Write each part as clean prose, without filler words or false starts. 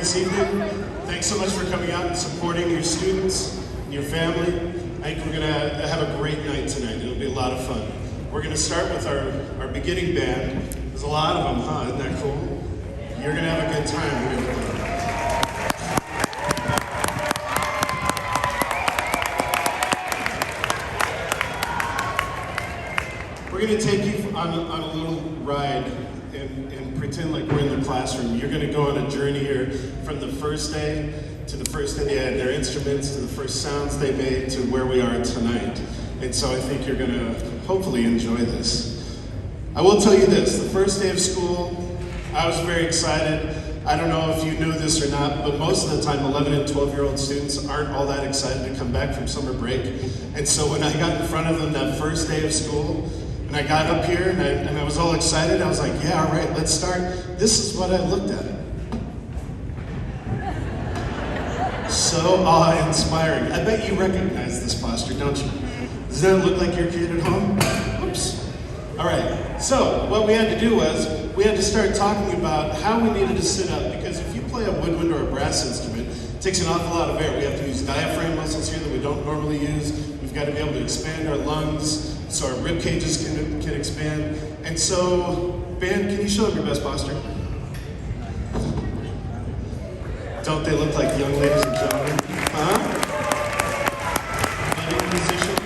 this evening. Thanks so much for coming out and supporting your students and your family. I think we're gonna have a great night tonight. It'll be a lot of fun. We're gonna start with our beginning band. There's a lot of them, huh? Isn't that cool? You're gonna have a good time. We're going to take you on a little ride and pretend like we're in the classroom. You're going to go on a journey here from the first day to the first day they had their instruments, to the first sounds they made, to where we are tonight. And so I think you're going to hopefully enjoy this. I will tell you this, the first day of school, I was very excited. I don't know if you knew this or not, but most of the time 11 and 12-year-old students aren't all that excited to come back from summer break. And so when I got in front of them that first day of school, and I got up here and I was all excited. I was like, yeah, all right, let's start. This is what I looked at. So awe-inspiring. I bet you recognize this posture, don't you? Does that look like your kid at home? Oops. All right, so what we had to do was we had to start talking about how we needed to sit up, because if you play a woodwind or a brass instrument, it takes an awful lot of air. We have to use diaphragm muscles here that we don't normally use. We've got to be able to expand our lungs so our rib cages can expand. And so, band, can you show them your best posture? Don't they look like young ladies and gentlemen? Huh? Budding musicians?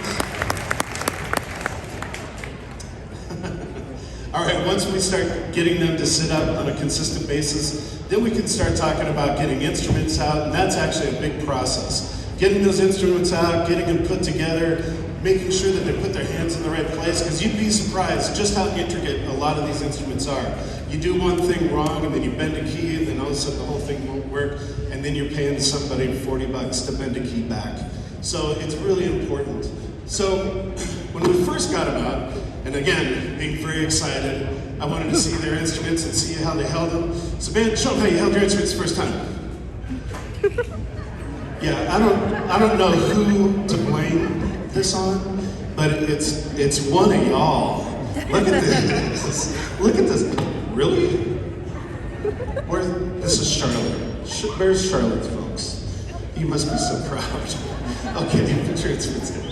All right, once we start getting them to sit up on a consistent basis, then we can start talking about getting instruments out, and that's actually a big process. Getting those instruments out, getting them put together, making sure that they put their hands in the right place, because you'd be surprised just how intricate a lot of these instruments are. You do one thing wrong, and then you bend a key, and then all of a sudden the whole thing won't work, and then you're paying somebody $40 to bend a key back. So it's really important. So when we first got them out, and again, being very excited, I wanted to see their instruments and see how they held them. So Ben, show them how you held your instruments the first time. Yeah, I don't know who to blame this on, but it's one of y'all. Look at this. Look at this. Really? This is Charlotte. Where's Charlotte, folks? You must be so proud. Okay, put your instruments in.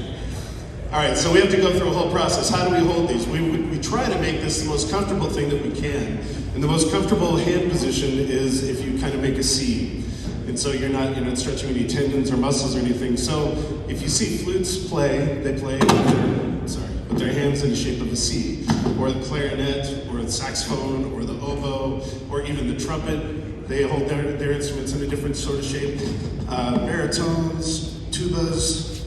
All right, so we have to go through a whole process. How do we hold these? We try to make this the most comfortable thing that we can. And the most comfortable hand position is if you kind of make a C. And so you're not stretching any tendons or muscles or anything. So if you see flutes play, they play with their hands in the shape of a C, or the clarinet, or the saxophone, or the oboe, or even the trumpet. They hold their instruments in a different sort of shape. Baritones, tubas,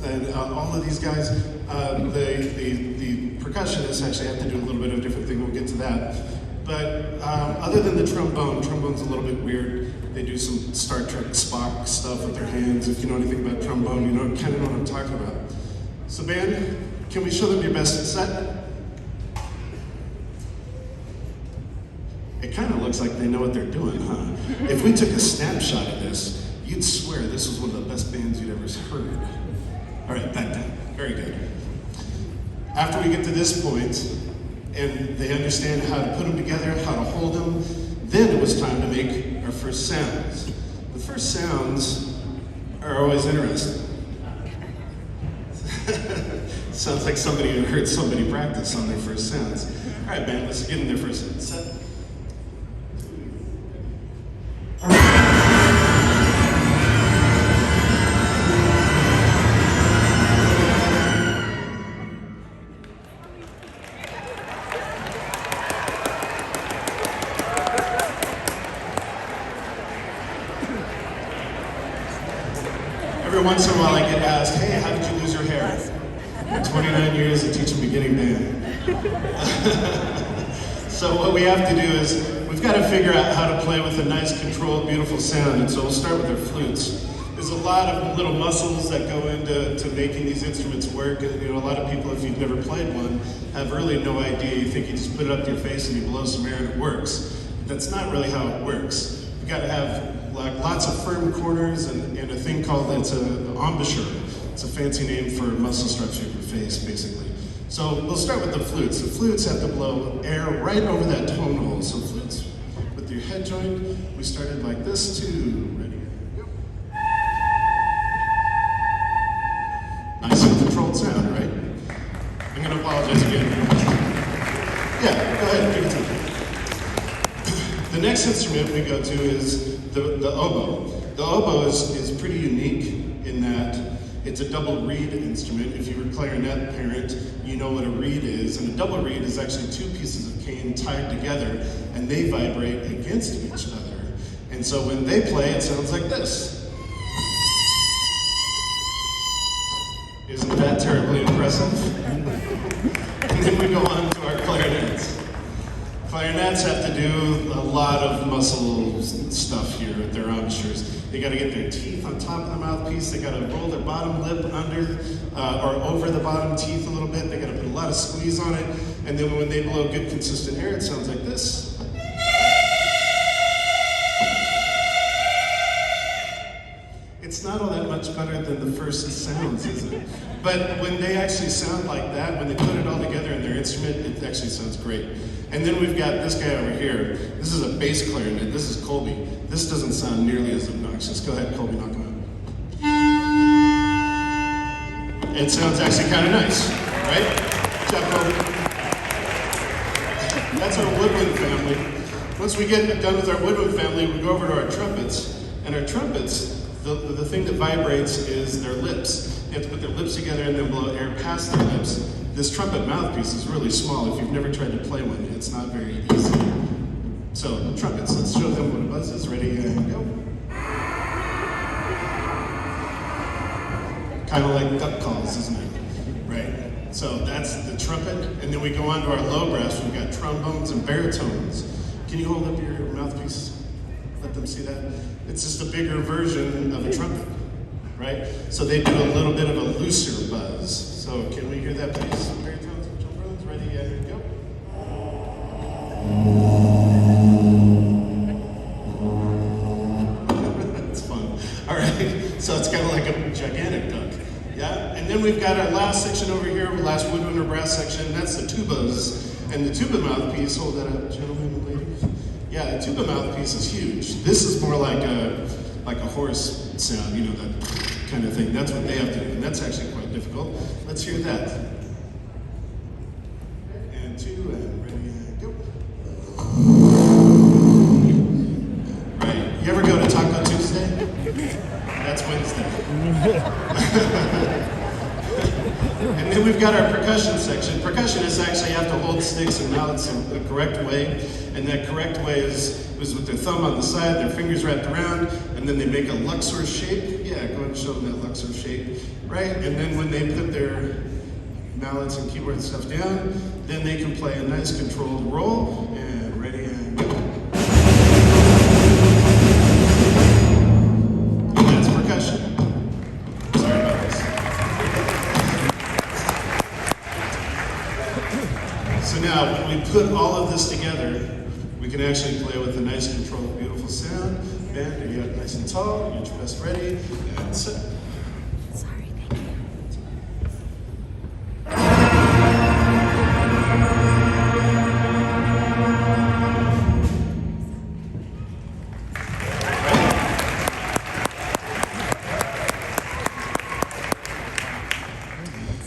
and all of these guys. The percussionists actually have to do a little bit of a different thing. We'll get to that. But other than the trombone's a little bit weird. They do some Star Trek Spock stuff with their hands. If you know anything about trombone, you kind of know what I'm talking about. So band, can we show them your best set? It kind of looks like they know what they're doing, huh? If we took a snapshot of this, you'd swear this was one of the best bands you'd ever heard. All right, back down. Very good. After we get to this point, and they understand how to put them together, how to hold them, then it was time to make our first sounds. The first sounds are always interesting. Sounds like somebody who heard somebody practice on their first sounds. All right, band, let's get in there first. Set. Every once in a while I get asked, hey, how did you lose your hair? 29 years of teaching beginning band. So what we have to do is, we've got to figure out how to play with a nice, controlled, beautiful sound, and so we'll start with our flutes. There's a lot of little muscles that go into making these instruments work, and a lot of people, if you've never played one, have really no idea. You think you just put it up to your face and you blow some air and it works. But that's not really how it works. You've got to have lots of firm corners and a thing called an embouchure. It's a fancy name for muscle structure of your face, basically. So we'll start with the flutes. The flutes have to blow air right over that tone hole. So flutes, with your head joint, we started like this too. Ready? Yep. Nice and controlled sound, right? I'm gonna apologize again. Yeah, go ahead, give it to me. The next instrument we go to is the oboe. The oboe is pretty unique in that it's a double reed instrument. If you were a clarinet parent, you know what a reed is. And a double reed is actually two pieces of cane tied together, and they vibrate against each other. And so when they play, it sounds like this. Isn't that terribly impressive? And then we go on to our clarinets. Clarinets have to do a lot of muscle stuff here at their embouchures. They got to get their teeth on top of the mouthpiece. They got to roll their bottom lip under or over the bottom teeth a little bit. They got to put a lot of squeeze on it. And then when they blow good consistent air, it sounds like this. It's not all that much better than the first sounds, is it? But when they actually sound like that, when they put it all together in their instrument, it actually sounds great. And then we've got this guy over here. This is a bass clarinet. This is Colby. This doesn't sound nearly as obnoxious. Go ahead, Colby, knock him out. It sounds actually kind of nice, right? Good job, Colby. That's our woodwind family. Once we get done with our woodwind family, we go over to our trumpets. And our trumpets, the thing that vibrates is their lips. They have to put their lips together and then blow air past their lips. This trumpet mouthpiece is really small. If you've never tried to play one, it's not very easy. So, trumpets, let's show them what a buzz is. Ready, and go. Kind of like duck calls, isn't it? Right? So that's the trumpet. And then we go on to our low brass. We've got trombones and baritones. Can you hold up your mouthpiece? Let them see that. It's just a bigger version of a trumpet, right? So they do a little bit of a looser buzz. So can we hear that, please? Baritones and trombones, ready, and go. That's fun. All right, so it's kind of like a gigantic duck. Yeah, and then we've got our last section over here, last woodwind or brass section, that's the tubas. And the tuba mouthpiece, hold that up, gentlemen and ladies. Yeah, the tuba mouthpiece is huge. This is more like a horse sound, you know, that kind of thing. That's what they have to do, and that's actually quite difficult. Let's hear that. And two, and ready, and go. Right, you ever go to Taco Tuesday? That's Wednesday. And then we've got our percussion section. Percussionists actually have to hold sticks and mallets in the correct way, and that correct way is with their thumb on the side, their fingers wrapped around, and then they make a Luxor shape. Yeah, go ahead and show them that Luxor shape, right? And then when they put their mallets and keyboard stuff down, then they can play a nice controlled roll, and ready, and go. And that's percussion. Sorry about this. So now, when we put all of this together, we can actually play with a nice, controlled, beautiful sound. Band, are you nice and tall? Get your best ready, and set. Sorry, thank you.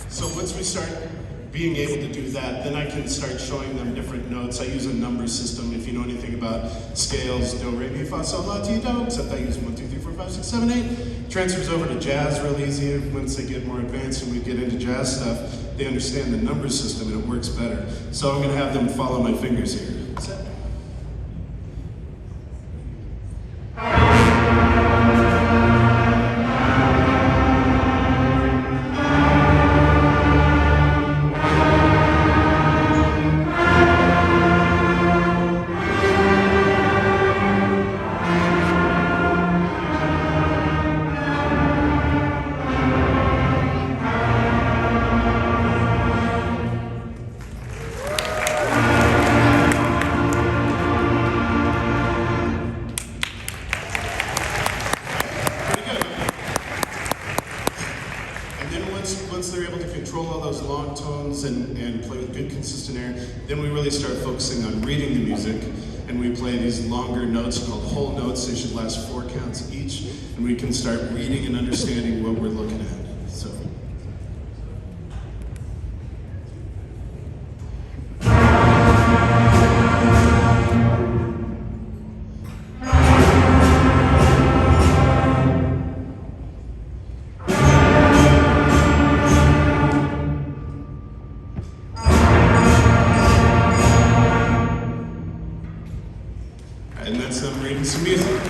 So once we start being able to do that, then I can start showing them different notes. I use a number system. If you know anything about scales, do, re, mi, fa, sol, la, ti, do, except I use 1, 2, 3, 4, 5, 6, 7, 8. Transfers over to jazz real easy. Once they get more advanced and we get into jazz stuff, they understand the number system and it works better. So I'm going to have them follow my fingers here. Set. Once they're able to control all those long tones and play with good consistent air, then we really start focusing on reading the music. and we play these longer notes called whole notes. They should last 4 counts each, and we can start reading and understanding what we're looking at. So. And that's them reading some music.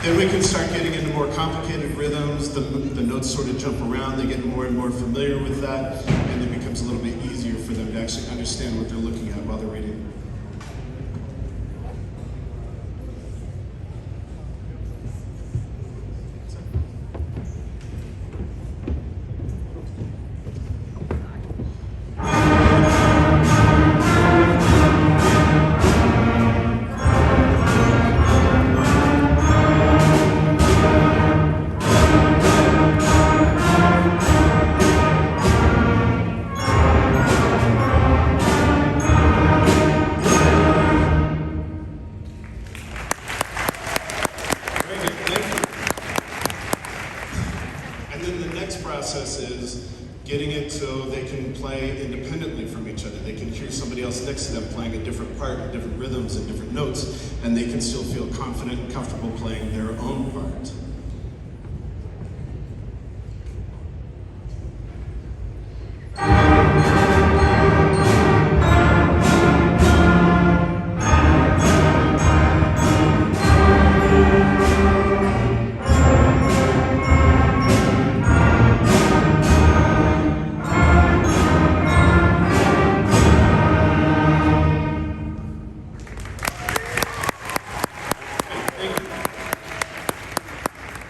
Then we can start getting into more complicated rhythms. The notes sort of jump around. They get more and more familiar with that, and it becomes a little bit easier for them to actually understand what they're looking at while they're reading. Process is getting it so they can play independently from each other. They can hear somebody else next to them playing a different part, different rhythms and different notes, and they can still feel confident and comfortable playing their own part.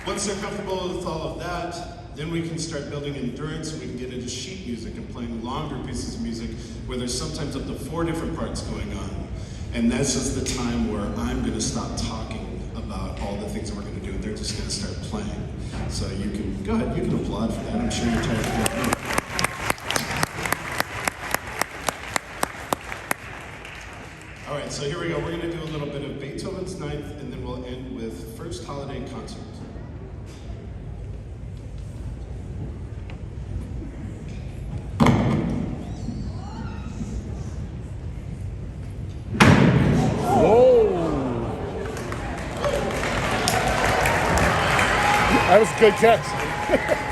Once they're comfortable with all of that, then we can start building endurance, and we can get into sheet music and playing longer pieces of music where there's sometimes up to 4 different parts going on. And this is the time where I'm going to stop talking about all the things that we're going to do, and they're just going to start playing. So you can, go ahead, you can applaud for that. I'm sure you're tired of that. All right, so here we go. We're going to do a little bit of Beethoven's Ninth, and then we'll end with First Holiday Concert. That was a good catch.